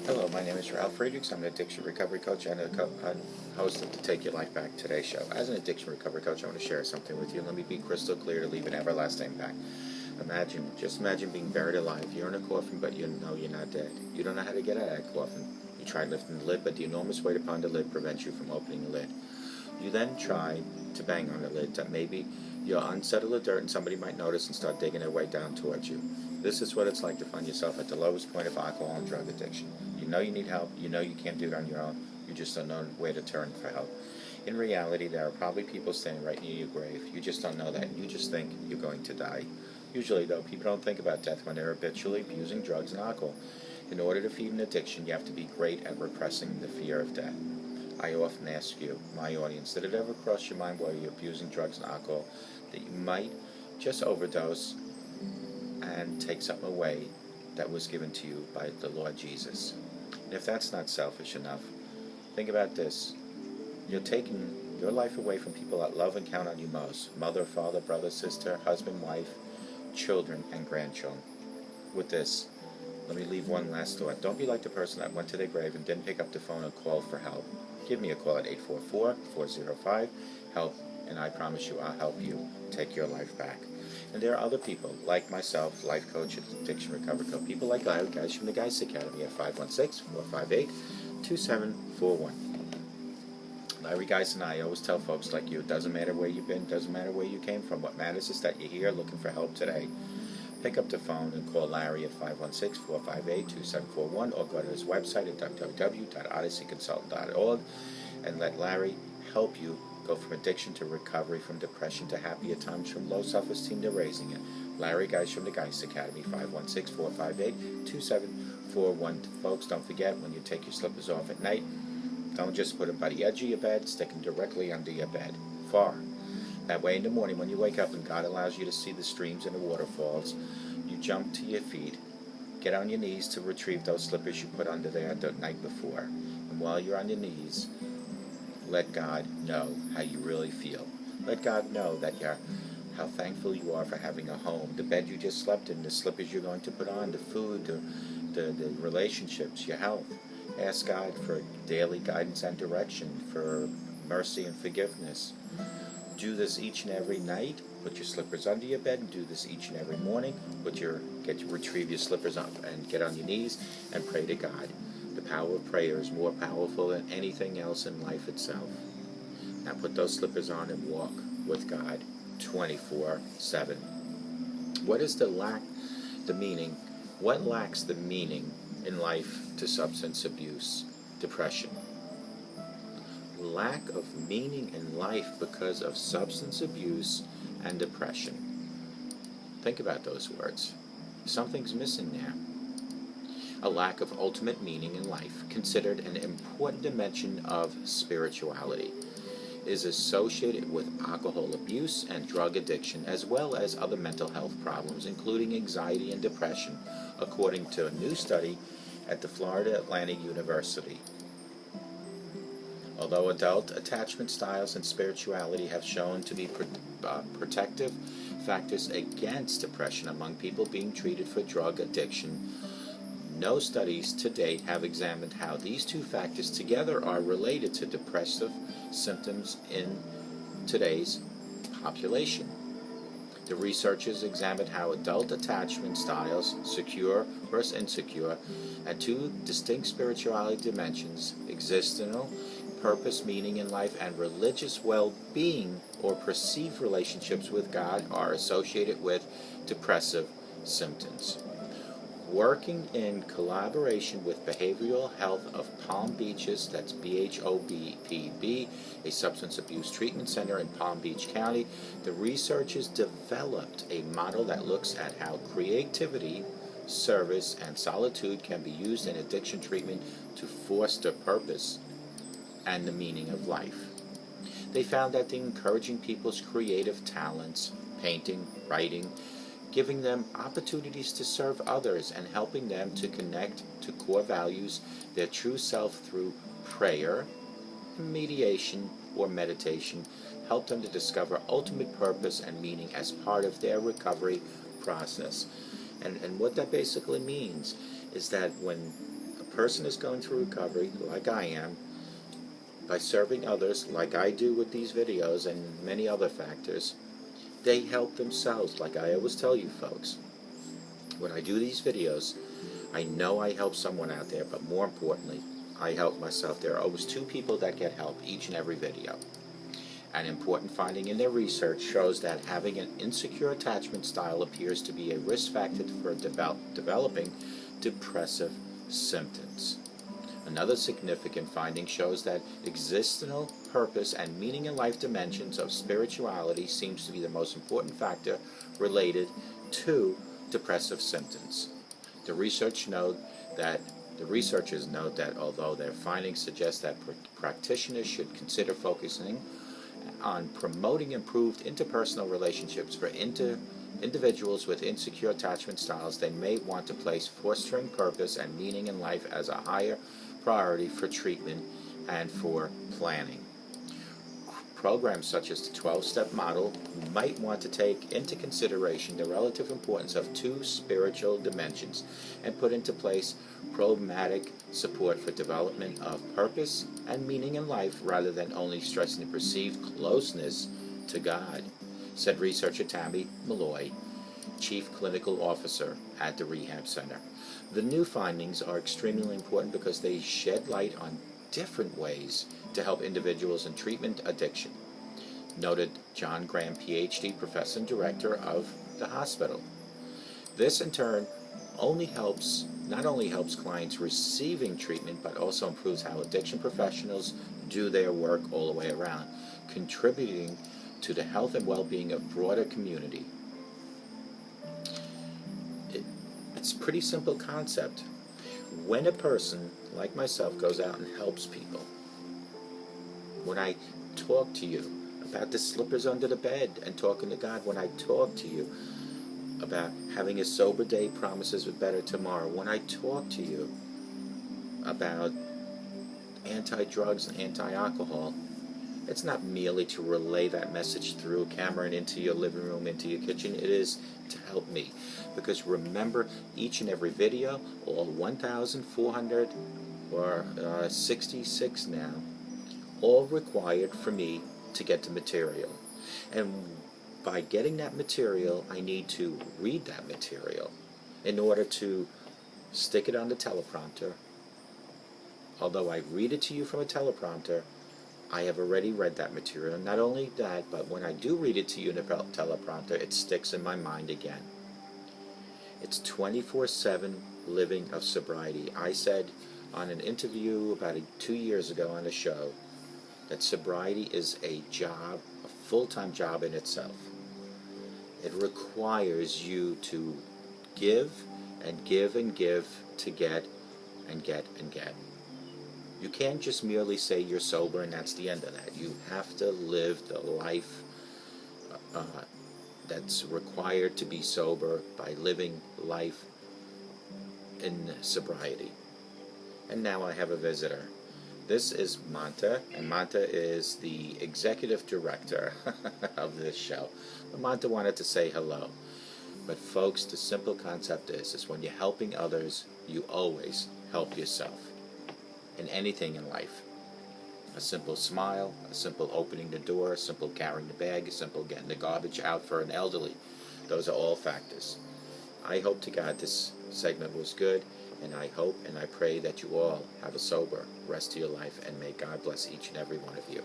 Hello, my name is Ralf Friedrichs. I'm an addiction recovery coach and a host of the Take Your Life Back Today show. As an addiction recovery coach, I want to share something with you. Let me be crystal clear to leave an everlasting impact. Just imagine being buried alive. You're in a coffin, but you know you're not dead. You don't know how to get out of that coffin. You try lifting the lid, but the enormous weight upon the lid prevents you from opening the lid. You then try to bang on the lid that maybe you'll unsettle the dirt and somebody might notice and start digging their way down towards you. This is what it's like to find yourself at the lowest point of alcohol and drug addiction. You know you need help. You know you can't do it on your own. You just don't know where to turn for help. In reality, there are probably people standing right near your grave. You just don't know that. You just think you're going to die. Usually, though, people don't think about death when they're habitually abusing drugs and alcohol. In order to feed an addiction, you have to be great at repressing the fear of death. I often ask you, my audience, did it ever cross your mind while you're abusing drugs and alcohol that you might just overdose and take something away that was given to you by the Lord Jesus? And if that's not selfish enough, think about this. You're taking your life away from people that love and count on you most: mother, father, brother, sister, husband, wife, children, and grandchildren. With this, let me leave one last thought. Don't be like the person that went to their grave and didn't pick up the phone and call for help. Give me a call at 844-405-HELP, and I promise you I'll help you take your life back. And there are other people like myself, life coach, addiction recovery coach, people like Larry, guys from the Guys Academy at 516-458-2741. Larry Geis and I always tell folks like you, it doesn't matter where you've been, doesn't matter where you came from. What matters is that you're here looking for help today. Pick up the phone and call Larry at 516-458-2741, or go to his website at www.odysseyconsultant.org and let Larry help you go from addiction to recovery, from depression to happier times, from low self-esteem to raising it. Larry Geis from the Geis Academy, 516-458-2741. Folks, don't forget, when you take your slippers off at night, don't just put them by the edge of your bed, stick them directly under your bed, far. That way in the morning when you wake up and God allows you to see the streams and the waterfalls, you jump to your feet, get on your knees to retrieve those slippers you put under there the night before. And while you're on your knees, let God know how you really feel. Let God know that how thankful you are for having a home, the bed you just slept in, the slippers you're going to put on, the food, the relationships, your health. Ask God for daily guidance and direction, for mercy and forgiveness. Do this each and every night. Put your slippers under your bed and do this each and every morning. Retrieve your slippers up and get on your knees and pray to God. The power of prayer is more powerful than anything else in life itself. Now put those slippers on and walk with God 24/7. What is the meaning? What lacks the meaning in life to substance abuse, depression? Lack of meaning in life because of substance abuse and depression. Think about those words. Something's missing there. A lack of ultimate meaning in life, considered an important dimension of spirituality, is associated with alcohol abuse and drug addiction, as well as other mental health problems, including anxiety and depression, according to a new study at the Florida Atlantic University. Although adult attachment styles and spirituality have shown to be protective factors against depression among people being treated for drug addiction, no studies to date have examined how these two factors together are related to depressive symptoms in today's population. The researchers examined how adult attachment styles, secure versus insecure, and two distinct spirituality dimensions, existential purpose, meaning in life, and religious well-being or perceived relationships with God, are associated with depressive symptoms. Working in collaboration with Behavioral Health of Palm Beaches, that's BHOPB, a substance abuse treatment center in Palm Beach County, the researchers developed a model that looks at how creativity, service, and solitude can be used in addiction treatment to foster purpose and the meaning of life. They found that encouraging people's creative talents, painting, writing, giving them opportunities to serve others, and helping them to connect to core values, their true self, through prayer, mediation, or meditation, helped them to discover ultimate purpose and meaning as part of their recovery process. And what that basically means is that when a person is going through recovery, like I am, by serving others, like I do with these videos and many other factors, they help themselves, like I always tell you folks. When I do these videos, I know I help someone out there, but more importantly, I help myself. There are always 2 people that get help each and every video. An important finding in their research shows that having an insecure attachment style appears to be a risk factor for developing depressive symptoms. Another significant finding shows that existential purpose and meaning in life dimensions of spirituality seems to be the most important factor related to depressive symptoms. The researchers note that although their findings suggest that practitioners should consider focusing on promoting improved interpersonal relationships for individuals with insecure attachment styles, they may want to place fostering purpose and meaning in life as a higher priority for treatment and for planning. Programs such as the 12-step model might want to take into consideration the relative importance of 2 spiritual dimensions and put into place programmatic support for development of purpose and meaning in life rather than only stressing the perceived closeness to God, said researcher Tammy Malloy, Chief Clinical Officer at the Rehab Center. The new findings are extremely important because they shed light on different ways to help individuals in treatment addiction, noted John Graham, PhD, Professor and Director of the hospital. This in turn not only helps clients receiving treatment, but also improves how addiction professionals do their work all the way around, contributing to the health and well-being of broader community. It's a pretty simple concept. When a person like myself goes out and helps people, when I talk to you about the slippers under the bed and talking to God, when I talk to you about having a sober day promises a better tomorrow, when I talk to you about anti-drugs and anti-alcohol, it's not merely to relay that message through a camera and into your living room, into your kitchen. It is to help me. Because remember, each and every video, all 1,466 now, all required for me to get the material. And by getting that material, I need to read that material in order to stick it on the teleprompter. Although I read it to you from a teleprompter, I have already read that material. Not only that, but when I do read it to you in a teleprompter, it sticks in my mind again. It's 24/7 living of sobriety. I said on an interview about 2 years ago on a show that sobriety is a job, a full-time job in itself. It requires you to give and give and give to get and get and get. You can't just merely say you're sober and that's the end of that. You have to live the life that's required to be sober by living life in sobriety. And now I have a visitor. This is Manta, and Manta is the executive director of this show. But Manta wanted to say hello. But folks, the simple concept is when you're helping others, you always help yourself. In anything in life. A simple smile, a simple opening the door, a simple carrying the bag, a simple getting the garbage out for an elderly. Those are all factors. I hope to God this segment was good, and I hope and I pray that you all have a sober rest of your life, and may God bless each and every one of you.